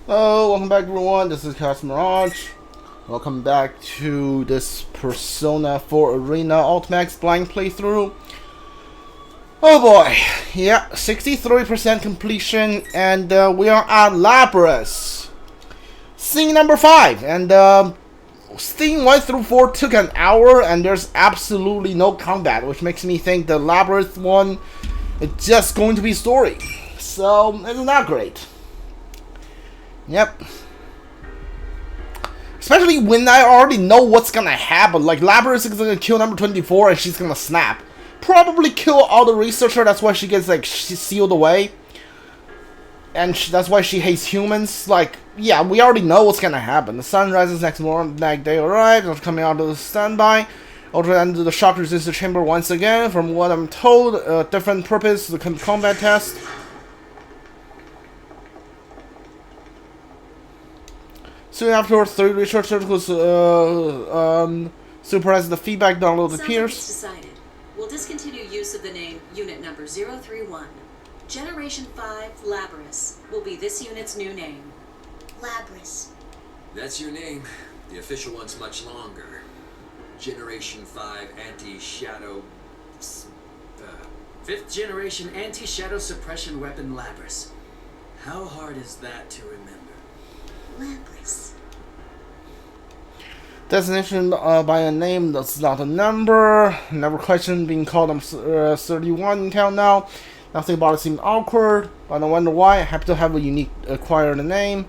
Hello, welcome back everyone, this is Cast Mirage. Welcome back to this Persona 4 Arena Ultimax blind playthrough. Oh boy, yeah, 63% completion, and we are at Labrys. Scene number 5, and scene 1 through 4 took an hour, and there's absolutely no combat, which makes me think the Labrys one is just going to be story. So, it's not great. Yep. Especially when I already know what's gonna happen. Like, Labrys is gonna kill number 24 and she's gonna snap. Probably kill all the researcher, that's why she gets, like, sealed away. And that's why she hates humans. Like, yeah, we already know what's gonna happen. The sun rises next morning, that day arrives, after coming out of the standby. Ultra enter the shock resistor chamber once again. From what I'm told, different purpose, the combat test. Soon afterwards, 3 researchers who supervise the feedback download appears. Decided. We'll discontinue use of the name Unit Number 031. Generation 5 Labrys will be this unit's new name. Labrys. That's your name. The official one's much longer. Generation 5 Anti-Shadow... 5th Generation Anti-Shadow Suppression Weapon Labrys. How hard is that to remember? Labrys. Designation by a name that's not a number. Never questioned being called 31 until now. Nothing about it seemed awkward, but I wonder why. I have to have a unique acquired name.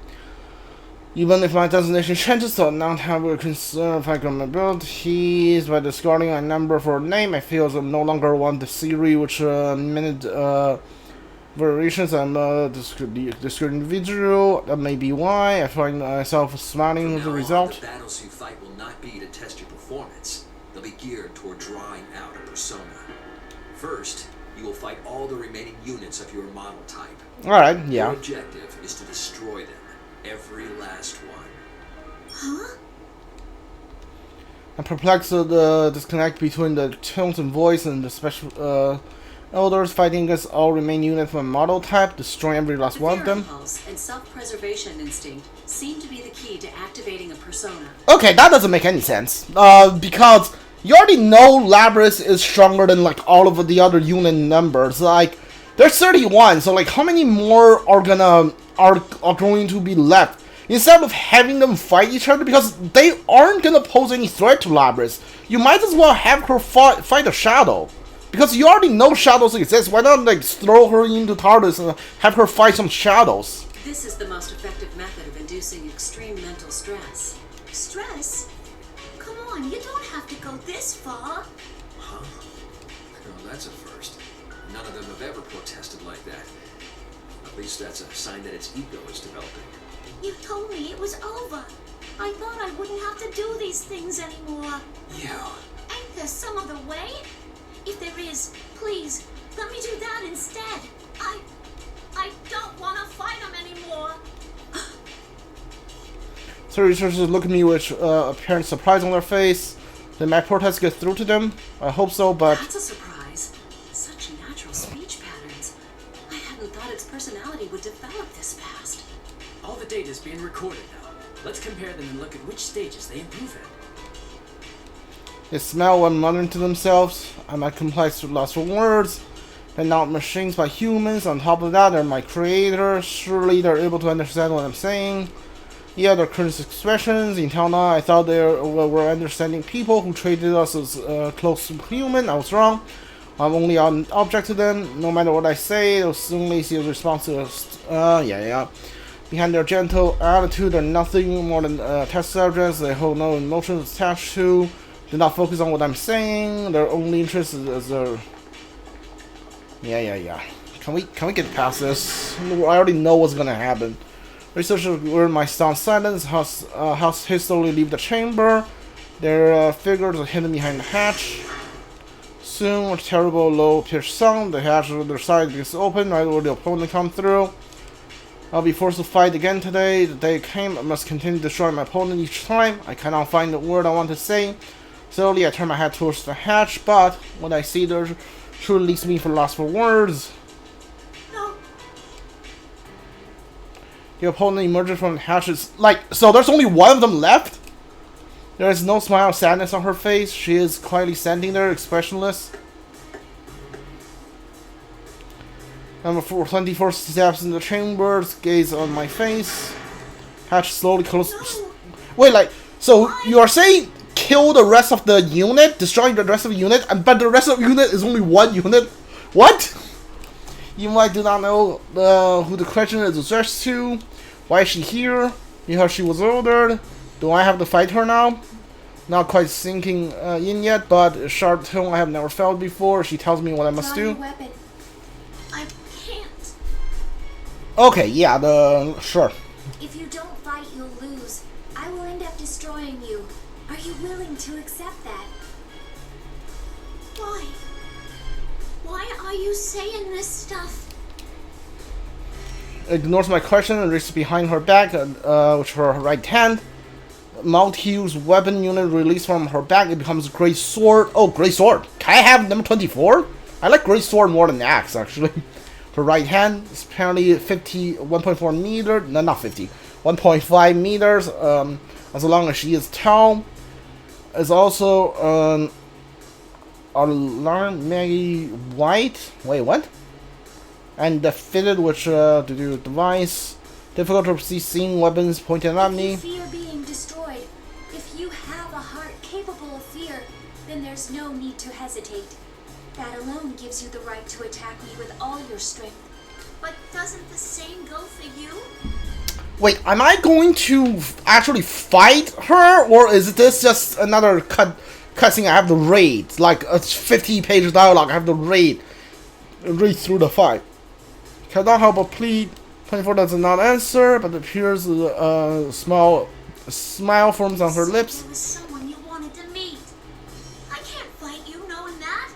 Even if my designation changes, so I not have a concern if I can abilities. By discarding a number for a name, I feel I no longer want the series which minute variations. I'm a discrete individual. That may be why I find myself smiling with the result. The battles you fight will not be to test your performance. They'll be geared toward drawing out a persona. First, you will fight all the remaining units of your model type. Alright, yeah. Your objective is to destroy them. Every last one. Huh? I'm perplexed at the disconnect between the tones and voice and the special elders fighting against all remaining units from model type, destroying every last one of them. Pulse and self-preservation instinct seem to be the key to activating a persona. Okay, that doesn't make any sense. Because you already know Labrys is stronger than like all of the other unit numbers. Like, there's 31, so like how many more are going to be left? Instead of having them fight each other, because they aren't gonna pose any threat to Labrys, you might as well have her fight a Shadow. Because you already know Shadows exist, why not like throw her into TARDIS and have her fight some Shadows? This is the most effective method of inducing extreme mental stress. Stress? Come on, you don't have to go this far. Huh? Well, that's a first. None of them have ever protested like that. At least that's a sign that its ego is developing. You told me it was over. I thought I wouldn't have to do these things anymore. You. Ain't there some other way? If there is, please, let me do that instead. I don't want to fight them anymore. So researchers look at me with apparent surprise on their face. Did my protest get through to them? I hope so, but... That's a surprise. Such natural speech patterns. I hadn't thought its personality would develop this fast. All the data is being recorded now. Let's compare them and look at which stages they improve at. They smell when muttering to themselves. I might complex with lots of words. They're not machines but humans. On top of that, they're my creators. Surely they're able to understand what I'm saying. Yeah, their current expressions. Until now, I thought they were understanding people who treated us as close to human. I was wrong. I'm only an object to them. No matter what I say, they'll soon see a response to us. Yeah. Behind their gentle attitude, they're nothing more than test subjects. They hold no emotions attached to. Do not focus on what I'm saying. Their only interest is their... Yeah. Can we get past this? I already know what's gonna happen. Researchers learn my stunned silence. How hastily leave the chamber. Their figures are hidden behind the hatch. Soon, with terrible low-pitched sound, the hatch on their side gets open right where the opponent comes through. I'll be forced to fight again today. The day came. I must continue destroying my opponent each time. I cannot find the word I want to say. Slowly, I turn my head towards the hatch, but what I see there truly leaves me for lost for words. No. Your opponent emerges from the hashes. Like, so there's only one of them left? There is no smile of sadness on her face. She is quietly standing there, expressionless. Number 24 steps in the chambers, gaze on my face. Hatch slowly closes. No. Wait, like, so you are saying kill the rest of the unit, destroy the rest of the unit, but the rest of the unit is only one unit? What? You might do not know who the question is addressed to. Why is she here? Because she was ordered. Do I have to fight her now? Not quite sinking in yet, but a sharp tone I have never felt before. She tells me what I must Draw your do. weapon. I can't. Okay, yeah, sure. If you don't fight, you'll lose. I will end up destroying you. Are you willing to accept that? Why? Why are you saying this stuff? Ignores my question and reaches behind her back, with her right hand. Multi-use weapon unit released from her back. It becomes a great sword. Oh, great sword. Can I have number 24? I like great sword more than axe, actually. Her right hand is apparently 1.4 meters. No, not 50. 1.5 meters. As long as she is tall. Is also alarm Maggie White. Wait, what? And fitted with device. Difficult to see seeing weapons pointed at me. If you fear being destroyed, if you have a heart capable of fear, then there's no need to hesitate. That alone gives you the right to attack me with all your strength. But doesn't the same go for you? Wait, am I going to actually fight her, or is this just another cutscene I have to read? Like a 50-page dialogue I have to read through the fight. Cannot help but plead. 24 does not answer, but appears a smile forms on her lips. There was someone you wanted to meet. I can't fight you knowing that.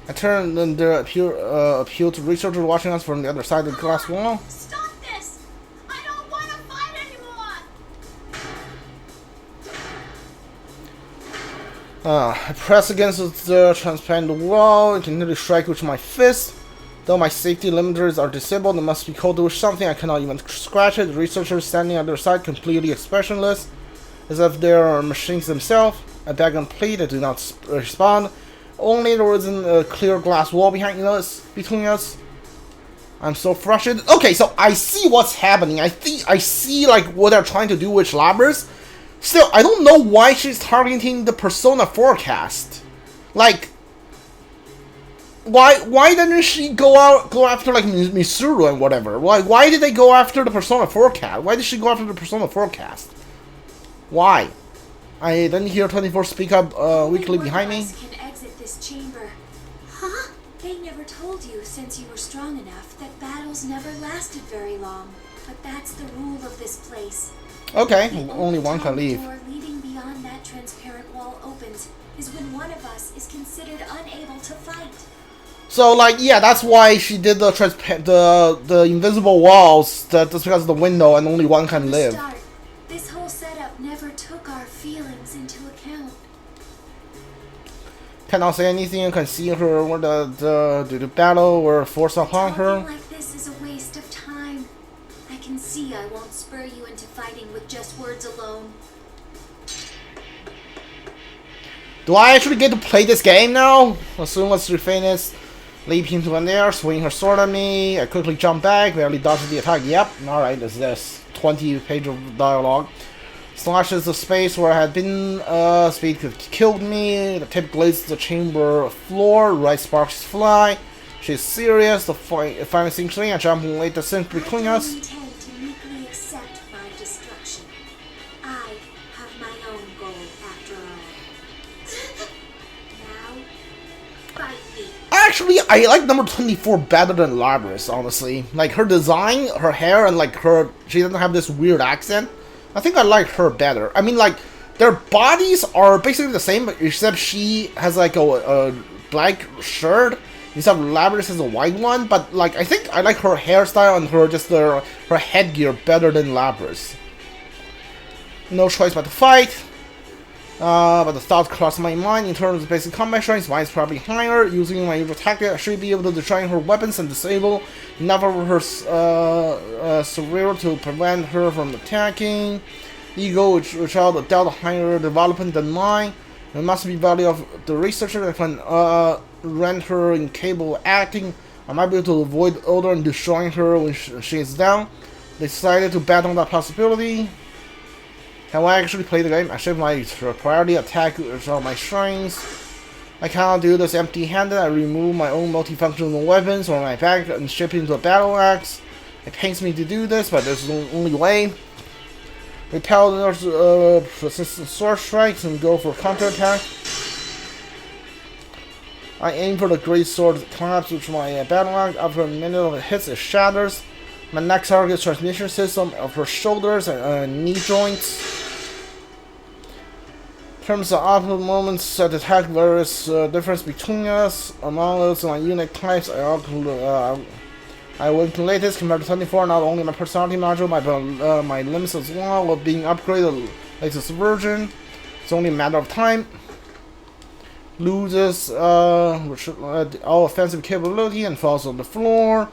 I turn and there appeal to researchers watching us from the other side of the glass wall. Stop this! I don't want to fight anymore! I press against the transparent wall and continually strike with my fist. Though my safety limiters are disabled, it must be called to something. I cannot even scratch it. The researchers standing on their side, completely expressionless, as if they are machines themselves. I beg and plead. I do not respond. Only there isn't a clear glass wall between us. I'm so frustrated. Okay, so I see what's happening. I see like what they're trying to do with Labrys. Still, I don't know why she's targeting the Persona 4 cast. Like, why didn't she go after like Misuru and whatever? Why did they go after the Persona 4 cast? Why did she go after the Persona 4 cast? Why? I didn't hear 24 speak up weakly behind me. Can exit this chamber. Huh? They never told you, since you were strong enough, that battles never lasted very long. But that's the rule of this place. Okay, The only one can leave. door leading beyond that transparent wall opens is when one of us is considered unable to fight. So, like, yeah, that's why she did the invisible walls, just because of the window, and only one can From the live. start, this whole setup never took our feelings into account. Cannot say anything, can see her or the battle or force upon her. Talking like this is a waste of time. I can see I won't spur you into fighting with just words alone. Do I actually get to play this game now? As soon as she finishes, leap into an air, swing her sword at me. I quickly jump back, barely dodges the attack. Yep, alright, there's this 20-page of dialogue. Slashes the space where I had been. Speed could have killed me. The tip glazes the chamber floor. Red sparks fly. She's serious. The final thing, I jump and lay the sync between I us. don't intend to meekly accept my destruction. I have my own goal after all. Now, fight me. Actually, I like number 24 better than Labrys, honestly. Like, her design, her hair, and like she doesn't have this weird accent. I think I like her better. I mean, like, their bodies are basically the same, except she has like a black shirt, instead of Labrys has a white one. But like, I think I like her hairstyle and her headgear better than Labrys. No choice but to fight. But the thought crossed my mind in terms of basic combat strength. Mine is probably higher. Using my usual tactic, I should be able to destroy her weapons and disable enough of her survival to prevent her from attacking. Ego, which without a doubt higher development than mine. It must be value of the researcher that can render her incapable of acting. I might be able to avoid Odor and destroying her when she is down. They decided to bet on that possibility. Can I actually play the game? I shift my priority attack with all my strings. I cannot do this empty-handed. I remove my own multifunctional weapons from my bag and ship it into a battle axe. It pains me to do this, but there's the only way. Repel the persistent sword strikes and go for counterattack. I aim for the great sword that collapse with my battle axe. After a minute of it hits, it shatters. My next target is transmission system of her shoulders and knee joints. In terms of optimal moments that attack various difference between us. Among those my unit types, I will include this compared to 24. Not only my personality module, but my limits as well are being upgraded latest version. It's only a matter of time. Loses all offensive capability and falls on the floor.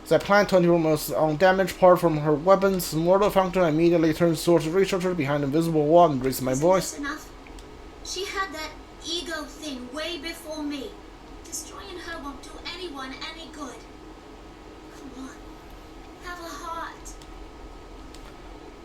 As I plan, 24 most undamaged part from her weapons. Mortal function immediately turns towards the researcher behind the invisible wall and raises my voice. Enough. She had that ego thing way before me. Destroying her won't do anyone any good. Come on. Have a heart.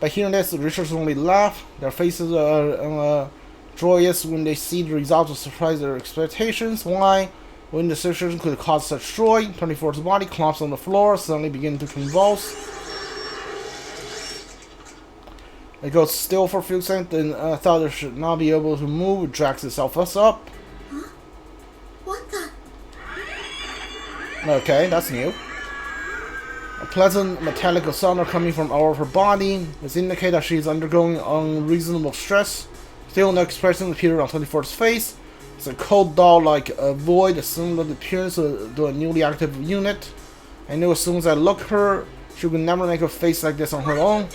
By hearing this, the researchers only laugh. Their faces are joyous when they see the results to surprise their expectations. Why? When the situation could cause such joy, 24's body clumps on the floor, suddenly begin to convulse. It goes still for a few seconds, then thought it should not be able to move. It drags itself up. Huh? What the? Okay, that's new. A pleasant metallic sound coming from all of her body. This indicates that she is undergoing unreasonable stress. Still, no expression appeared on 24's face. It's a cold doll-like void, a similar appearance to a newly active unit. I knew as soon as I looked at her, she would never make a face like this on her own.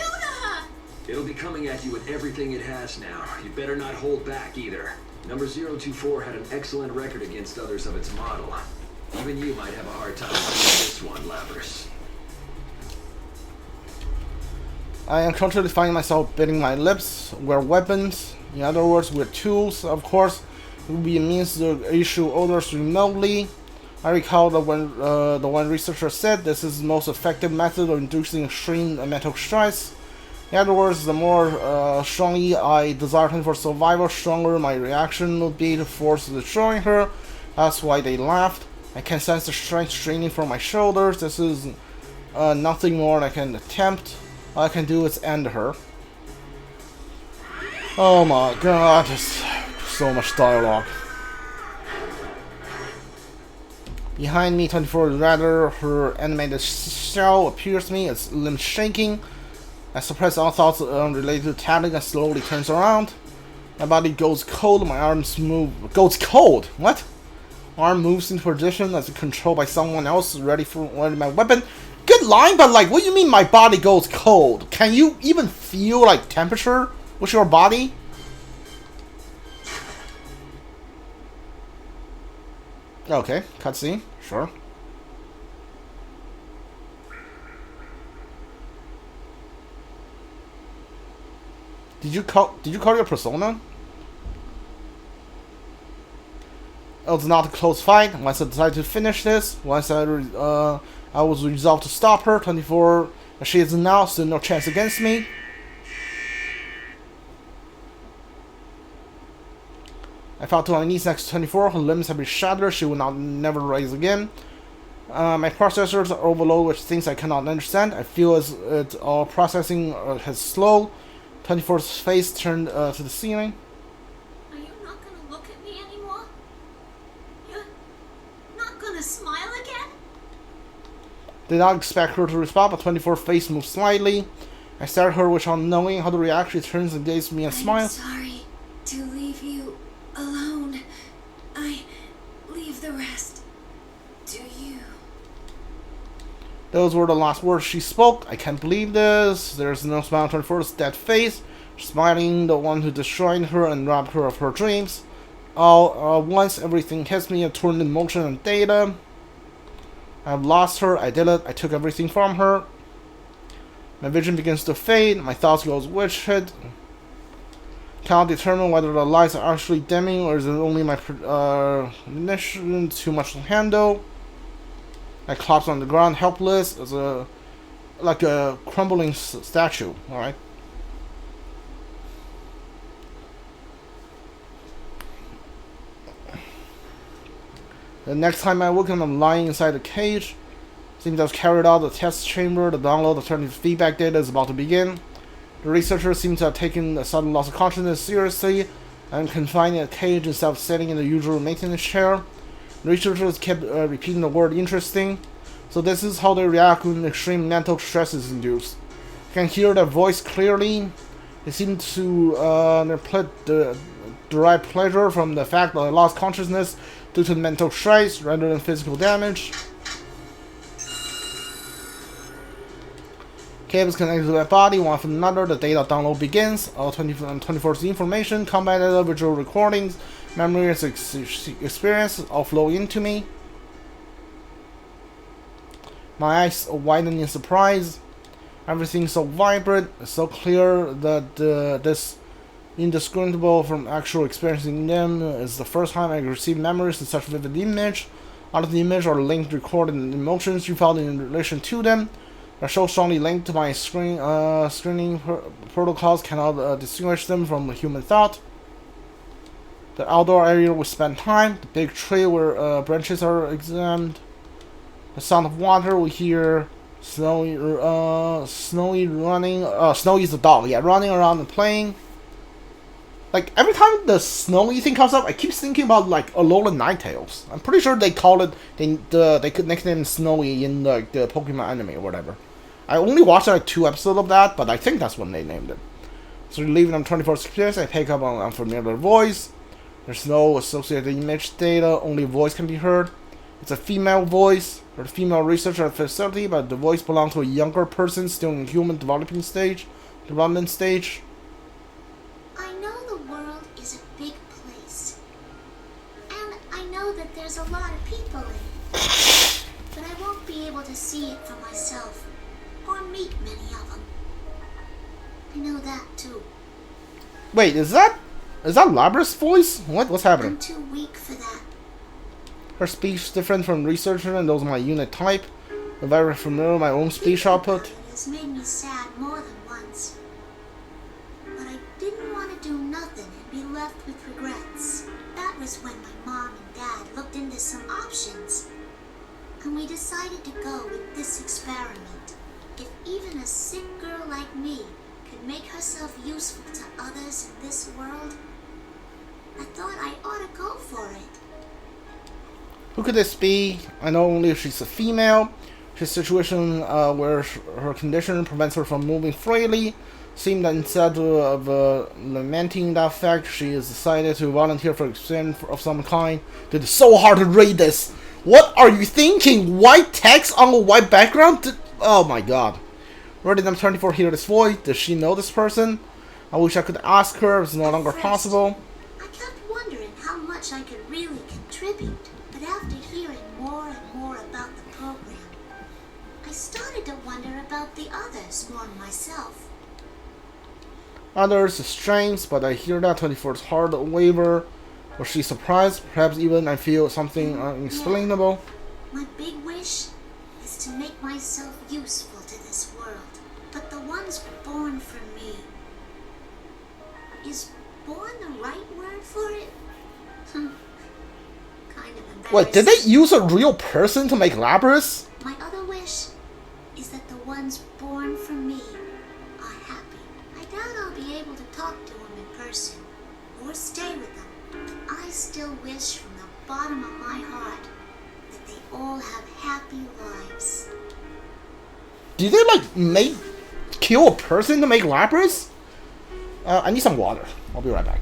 It'll be coming at you with everything it has now. You better not hold back either. Number 024 had an excellent record against others of its model. Even you might have a hard time with this one, Labrys. I unconsciously find myself biting my lips. We're weapons. In other words, we're tools, of course. It would be a means to issue orders remotely. I recall that when the one researcher said this is the most effective method of inducing extreme mental stress. In other words, the more strongly I desire her for survival, stronger my reaction would be to force destroying her. That's why they laughed. I can sense the strength straining from my shoulders. This is nothing more than I can attempt. All I can do is end her. Oh my god, there's so much dialogue. Behind me, 24 rather, her animated shell appears to me, its limbs shaking. I suppress all thoughts related to tactic and slowly turns around. My body goes cold, my arms move. Goes cold? What? Arm moves into position as controlled by someone else, ready for my weapon. Good line, but like, what do you mean my body goes cold? Can you even feel like temperature with your body? Okay, cutscene, sure. Did you call your persona? It was not a close fight. Once I decided to finish this, once I was resolved to stop her. 24, as she is now, still no chance against me. I fell to my knees next to 24. Her limbs have been shattered. She will never rise again. My processors are overloaded with things I cannot understand. I feel as it's all processing has slowed. 24's face turned to the ceiling. Are you not gonna look at me anymore? You're not gonna smile again? Did not expect her to respond, but 24's face moved slightly. I stared at her, without knowing how to react. She turns and gazes at me and smiles. I'm sorry to leave you alone. I leave the rest to you. Those were the last words she spoke. I can't believe this. There's no smile on 24's dead face. smiling, the one who destroyed her and robbed her of her dreams. All once everything hits me, a turned in motion and data. I've lost her, I did it, I took everything from her. My vision begins to fade, my thoughts go witch hit. Cannot determine whether the lights are actually dimming or is it only my ignition too much to handle. I collapse on the ground, helpless, as like a crumbling statue. Alright. The next time I woke up, I'm lying inside the cage. Seems I've carried out the test chamber. The download of alternative feedback data is about to begin. The researchers seem to have taken a sudden loss of consciousness seriously and confined in a cage instead of sitting in the usual maintenance chair. The researchers kept repeating the word interesting. So this is how they react when extreme mental stress is induced. You can hear their voice clearly. They seem to derive pleasure from the fact that they lost consciousness due to mental stress rather than physical damage. Cables connected to their body, one from another. The data download begins. All 24's information, combat data, visual recordings, memories, experiences all flow into me. My eyes widen in surprise. Everything's so vibrant, so clear that this indistinguishable from actual experiencing them is the first time I receive memories in such vivid image. Out of the image are linked recorded emotions you felt in relation to them. They're so strongly linked to my screening protocols cannot distinguish them from human thought. The outdoor area we spend time, the big tree where branches are examined. The sound of water we hear. Snowy running. Snowy's the dog. Yeah, running around and playing. Like every time the Snowy thing comes up, I keep thinking about like Alola Ninetales. I'm pretty sure they call it they could nickname Snowy in the Pokemon anime or whatever. I only watched like 2 episodes of that, but I think that's when they named it. So leaving on 24's experience, I pick up on unfamiliar voice. There's no associated image data, only voice can be heard. It's a female voice, or a female researcher at the facility, but the voice belongs to a younger person still in human development stage. I know the world is a big place, and I know that there's a lot of people in it, but I won't be able to see it for myself, or meet many of them. I know that too. Wait, is that Labrys' voice? What's happening? I'm too weak for that. Her speech is different from researcher and those of my unit type. I'm very familiar with my own speech output. It has made me sad more than once. But I didn't want to do nothing and be left with regrets. That was when my mom and dad looked into some options. And we decided to go with this experiment. If even a sick girl like me could make herself useful to others in this world, I thought I ought to go for it. Who could this be? I know only if she's a female. She's a situation where her condition prevents her from moving freely. Seemed that instead of lamenting that fact, she has decided to volunteer for experiment of some kind. Dude, it's so hard to read this. What are you thinking? White text on a white background? Oh my god. Where did M24 hear this voice? Does she know this person? I wish I could ask her. It's no longer possible. I kept wondering how much I could really contribute. But after hearing more and more about the program, I started to wonder about the others more myself. Others is strange, but I hear that 24's heart waver. Was she surprised? Perhaps even I feel something unexplainable. Yeah. My big wish is to make myself useful to this world. But the ones born for me. Is born the right word for it? Wait, did they use a real person to make Labrys? My other wish is that the ones born for me are happy. I doubt I'll be able to talk to them in person or stay with them. But I still wish from the bottom of my heart that they all have happy lives. Did they kill a person to make Labrys? I need some water. I'll be right back.